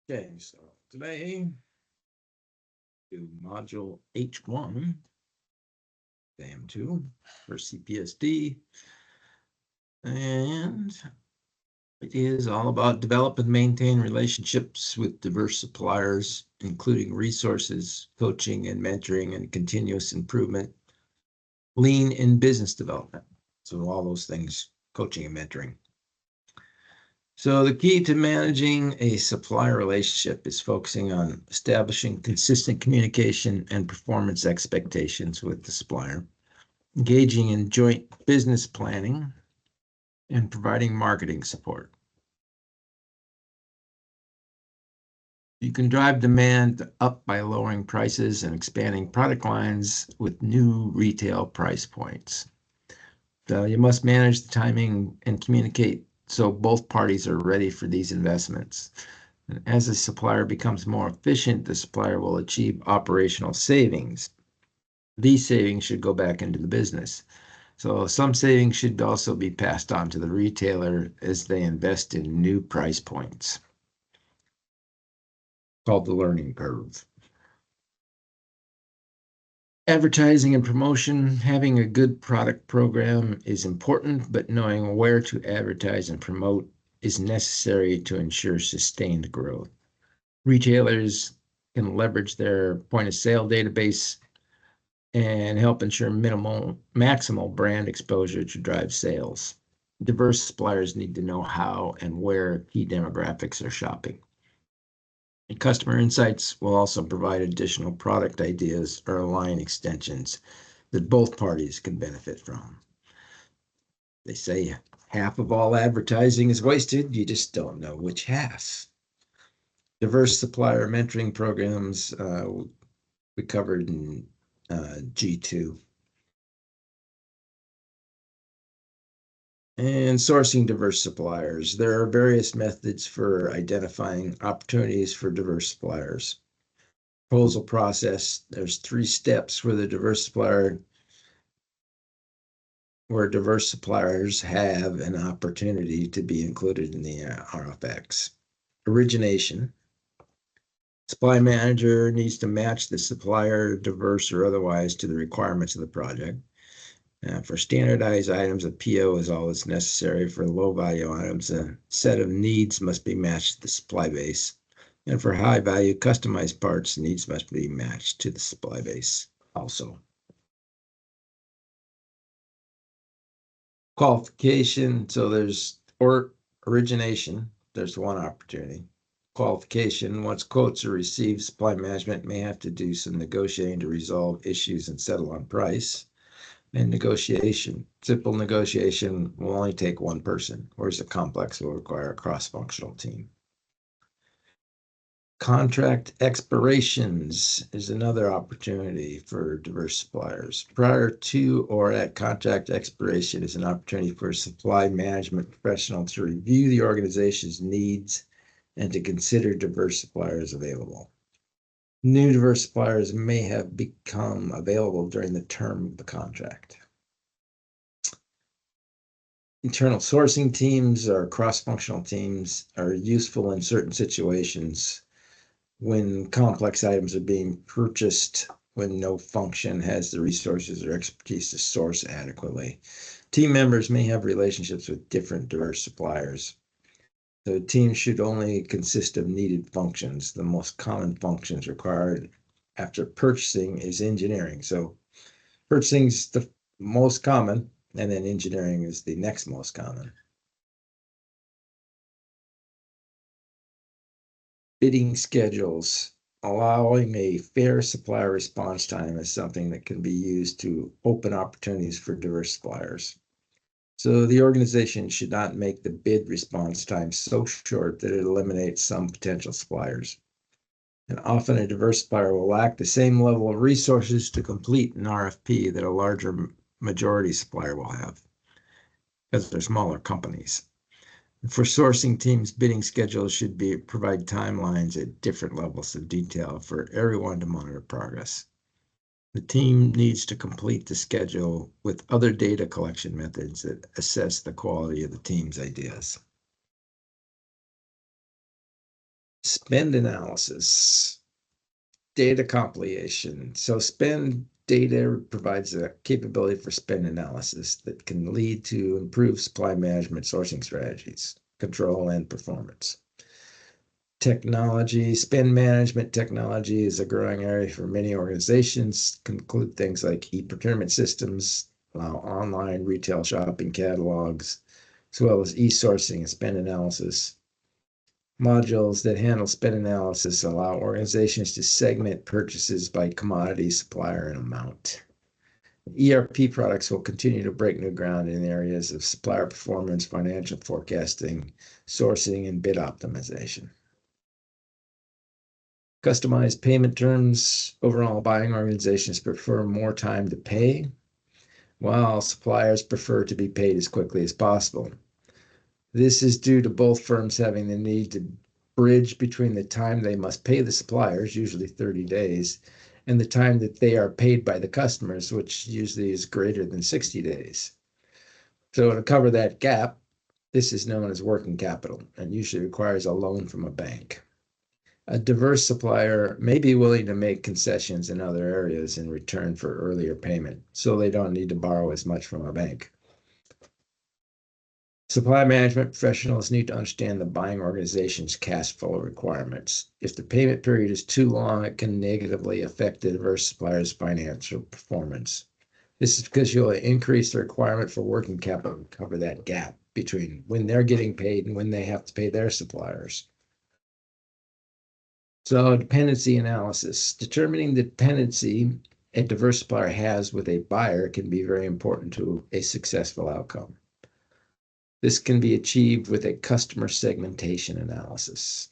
Okay, so today do module H1, exam 2 for CPSD, and it is all about develop and maintain relationships with diverse suppliers, including resources, coaching and mentoring, and continuous improvement, lean in business development. So all those things, coaching and mentoring. So the key to managing a supplier relationship is focusing on establishing consistent communication and performance expectations with the supplier, engaging in joint business planning, and providing marketing support. You can drive demand up by lowering prices and expanding product lines with new retail price points. So you must manage the timing and communicate so both parties are ready for these investments. As the supplier becomes more efficient, the supplier will achieve operational savings. These savings should go back into the business. So some savings should also be passed on to the retailer as they invest in new price points, called the learning curve. Advertising and promotion, having a good product program is important, but knowing where to advertise and promote is necessary to ensure sustained growth. Retailers can leverage their point of sale database and help ensure maximal brand exposure to drive sales. Diverse suppliers need to know how and where key demographics are shopping. And customer insights will also provide additional product ideas or line extensions that both parties can benefit from. They say half of all advertising is wasted. You just don't know which half. Diverse supplier mentoring programs we covered in G2. And sourcing diverse suppliers. There are various methods for identifying opportunities for diverse suppliers. Proposal process, there's 3 steps where diverse suppliers have an opportunity to be included in the RFX. Origination. Supply manager needs to match the supplier, diverse or otherwise, to the requirements of the project. For standardized items, a PO is all that's necessary. For low-value items, a set of needs must be matched to the supply base. And for high-value customized parts, needs must be matched to the supply base also. Qualification, so there's origination, there's one opportunity. Qualification, once quotes are received, supply management may have to do some negotiating to resolve issues and settle on price. And negotiation, simple negotiation will only take one person, whereas a complex will require a cross-functional team. Contract expirations is another opportunity for diverse suppliers. Prior to or at contract expiration is an opportunity for a supply management professional to review the organization's needs and to consider diverse suppliers available. New diverse suppliers may have become available during the term of the contract. Internal sourcing teams or cross-functional teams are useful in certain situations when complex items are being purchased when no function has the resources or expertise to source adequately. Team members may have relationships with different diverse suppliers. The team should only consist of needed functions. The most common functions required after purchasing is engineering. So purchasing is the most common, and then engineering is the next most common. Bidding schedules. Allowing a fair supplier response time is something that can be used to open opportunities for diverse suppliers. So the organization should not make the bid response time so short that it eliminates some potential suppliers. And often a diverse supplier will lack the same level of resources to complete an RFP that a larger majority supplier will have, because they're smaller companies. For sourcing teams, bidding schedules should provide timelines at different levels of detail for everyone to monitor progress. The team needs to complete the schedule with other data collection methods that assess the quality of the team's ideas. Spend analysis, data compilation. So spend data provides a capability for spend analysis that can lead to improved supply management sourcing strategies, control, and performance. Technology, spend management technology is a growing area for many organizations, can include things like e-procurement systems, allow online retail shopping catalogs, as well as e-sourcing and spend analysis. Modules that handle spend analysis allow organizations to segment purchases by commodity, supplier, and amount. ERP products will continue to break new ground in areas of supplier performance, financial forecasting, sourcing, and bid optimization. Customized payment terms. Overall, buying organizations prefer more time to pay, while suppliers prefer to be paid as quickly as possible. This is due to both firms having the need to bridge between the time they must pay the suppliers, usually 30 days, and the time that they are paid by the customers, which usually is greater than 60 days. So to cover that gap, this is known as working capital and usually requires a loan from a bank. A diverse supplier may be willing to make concessions in other areas in return for earlier payment, so they don't need to borrow as much from a bank. Supply management professionals need to understand the buying organization's cash flow requirements. If the payment period is too long, it can negatively affect the diverse supplier's financial performance. This is because you'll increase the requirement for working capital to cover that gap between when they're getting paid and when they have to pay their suppliers. So dependency analysis. Determining the dependency a diverse supplier has with a buyer can be very important to a successful outcome. This can be achieved with a customer segmentation analysis.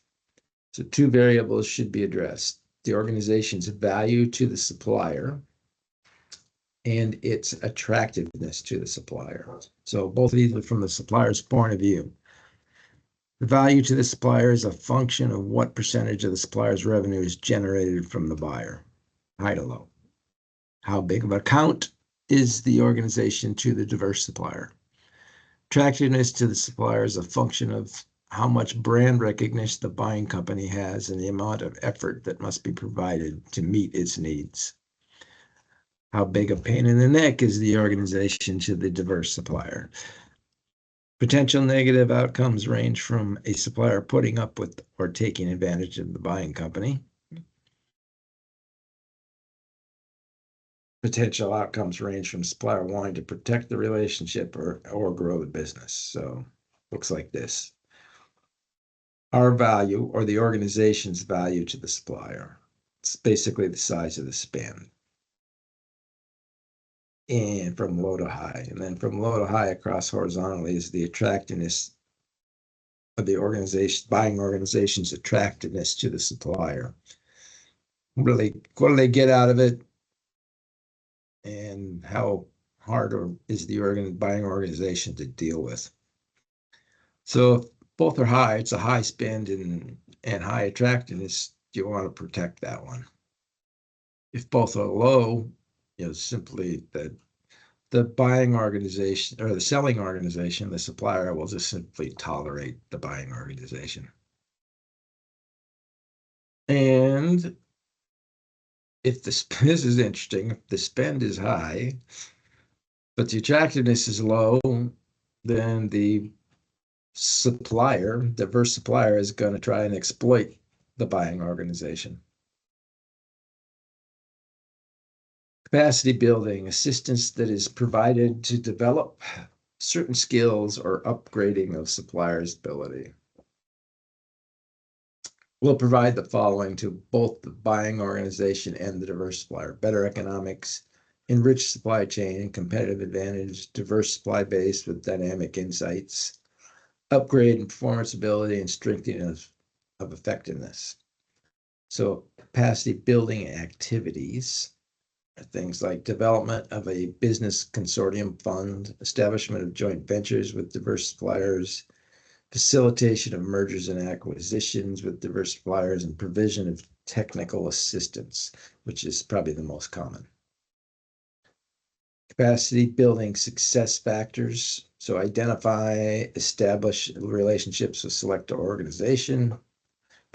So two variables should be addressed: the organization's value to the supplier and its attractiveness to the supplier. So both of these are from the supplier's point of view. The value to the supplier is a function of what percentage of the supplier's revenue is generated from the buyer, high to low. How big of an account is the organization to the diverse supplier? Attractiveness to the supplier is a function of how much brand recognition the buying company has and the amount of effort that must be provided to meet its needs. How big a pain in the neck is the organization to the diverse supplier? Potential negative outcomes range from a supplier putting up with or taking advantage of the buying company. Potential outcomes range from supplier wanting to protect the relationship or grow the business. So looks like this. Our value or the organization's value to the supplier. It's basically the size of the spend. And from low to high. And then from low to high across horizontally is the attractiveness of the organization, buying organization's attractiveness to the supplier. Really, what do they get out of it? And how hard is the buying organization to deal with? So if both are high, it's a high spend and high attractiveness. You want to protect that one. If both are low, simply that the buying organization or the selling organization, the supplier will just simply tolerate the buying organization. And if this is interesting, if the spend is high, but the attractiveness is low, then the diverse supplier is going to try and exploit the buying organization. Capacity building, assistance that is provided to develop certain skills or upgrading of supplier's ability. Will provide the following to both the buying organization and the diverse supplier: better economics, enriched supply chain and competitive advantage, diverse supply base with dynamic insights, upgrade in performance ability and strengthening of effectiveness. So capacity building activities are things like development of a business consortium fund, establishment of joint ventures with diverse suppliers, facilitation of mergers and acquisitions with diverse suppliers, and provision of technical assistance, which is probably the most common. Capacity building success factors. So identify, establish relationships with select organization,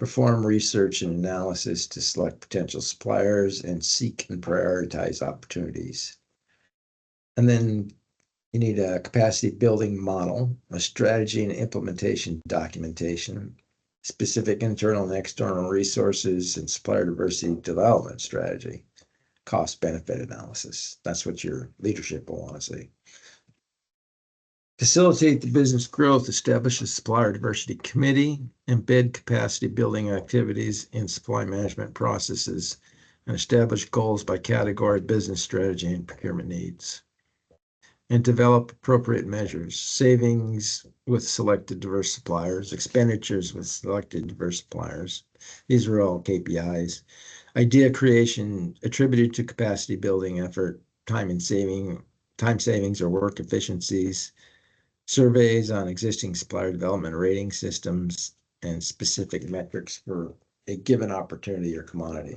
perform research and analysis to select potential suppliers, and seek and prioritize opportunities. And then you need a capacity building model, a strategy and implementation documentation, specific internal and external resources, and supplier diversity development strategy, cost benefit analysis. That's what your leadership will want to see. Facilitate the business growth, establish a supplier diversity committee, embed capacity building activities in supply management processes, and establish goals by category, business strategy, and procurement needs. And develop appropriate measures, savings with selected diverse suppliers, expenditures with selected diverse suppliers. These are all KPIs. Idea creation attributed to capacity building effort, time savings or work efficiencies, surveys on existing supplier development rating systems, and specific metrics for a given opportunity or commodity.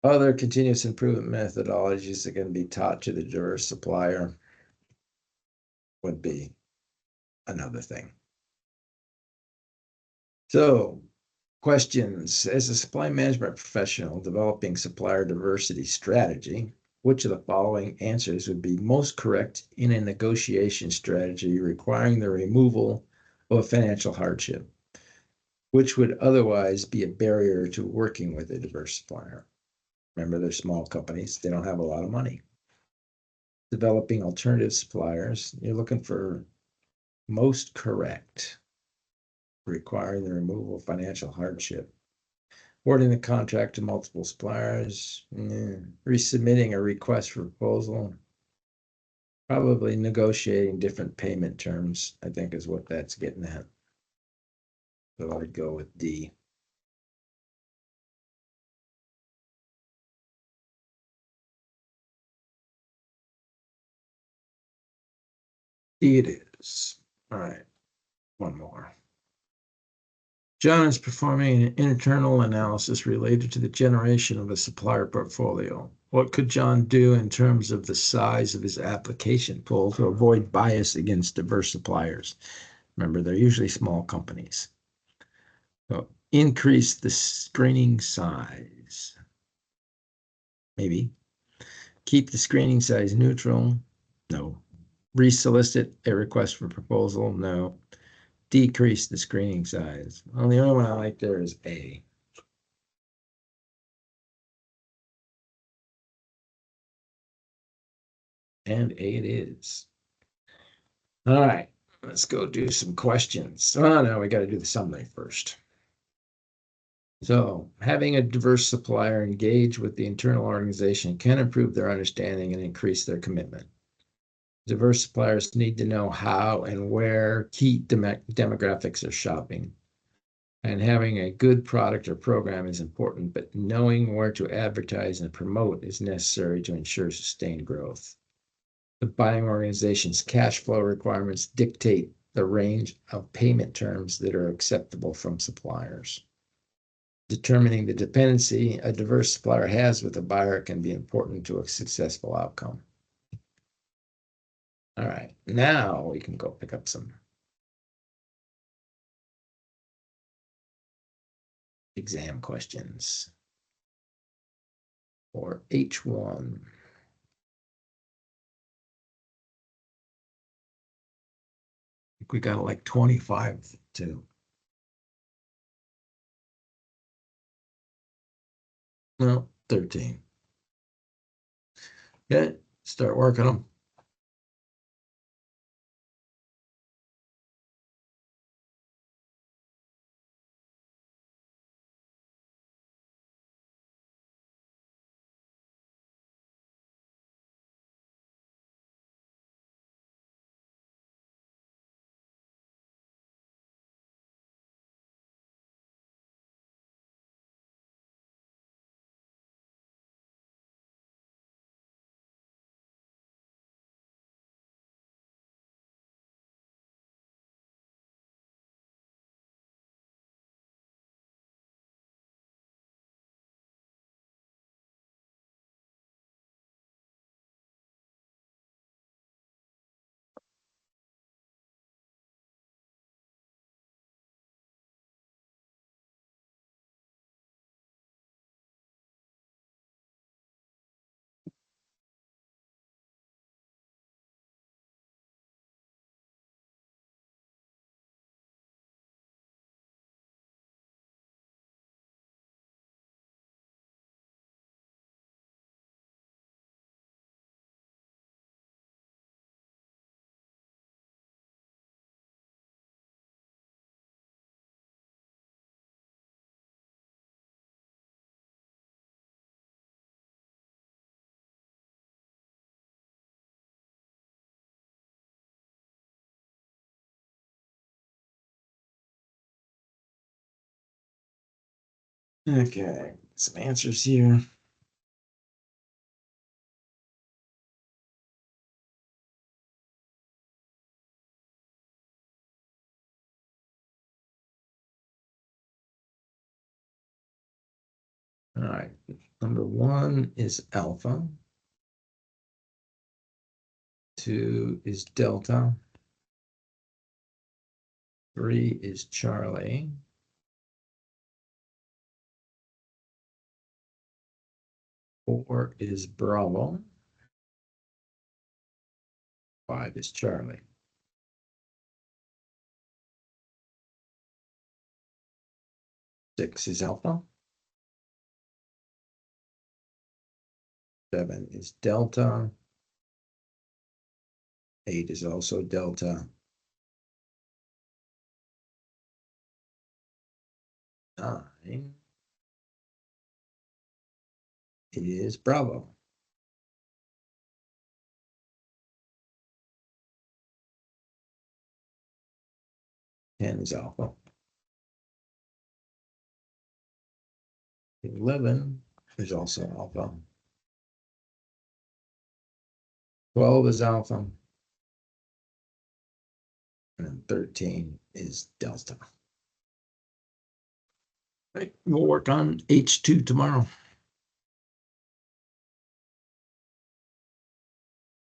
Other continuous improvement methodologies that can be taught to the diverse supplier would be another thing. So, questions. As a supply management professional developing supplier diversity strategy, which of the following answers would be most correct in a negotiation strategy requiring the removal of a financial hardship, which would otherwise be a barrier to working with a diverse supplier? Remember, they're small companies, they don't have a lot of money. Developing alternative suppliers, you're looking for most correct, requiring the removal of financial hardship. Awarding the contract to multiple suppliers, resubmitting a request for proposal, probably negotiating different payment terms, I think is what that's getting at. So I'd go with D. D it is. All right, one more. John is performing an internal analysis related to the generation of a supplier portfolio. What could John do in terms of the size of his application pool to avoid bias against diverse suppliers? Remember, they're usually small companies. So increase the screening size. Maybe. Keep the screening size neutral. No. Resolicit a request for proposal. No. Decrease the screening size. Well, the only one I like there is A. And A it is. All right, let's go do some questions. Oh, no, we got to do the summary first. So, having a diverse supplier engage with the internal organization can improve their understanding and increase their commitment. Diverse suppliers need to know how and where key demographics are shopping. And having a good product or program is important, but knowing where to advertise and promote is necessary to ensure sustained growth. The buying organization's cash flow requirements dictate the range of payment terms that are acceptable from suppliers. Determining the dependency a diverse supplier has with a buyer can be important to a successful outcome. All right, now we can go pick up some exam questions for H1. I think we got like 25 too. No, 13. Okay, start working them. Okay, some answers here. All right, number 1 is alpha. 2 is delta. 3 is Charlie. 4 is Bravo. 5 is Charlie. 6 is Alpha. 7 is Delta. 8 is also Delta. 9 is Bravo. 10 is Alpha. 11 is also Alpha. 12 is Alpha. And 13 is Delta. Right, we'll work on H2 tomorrow.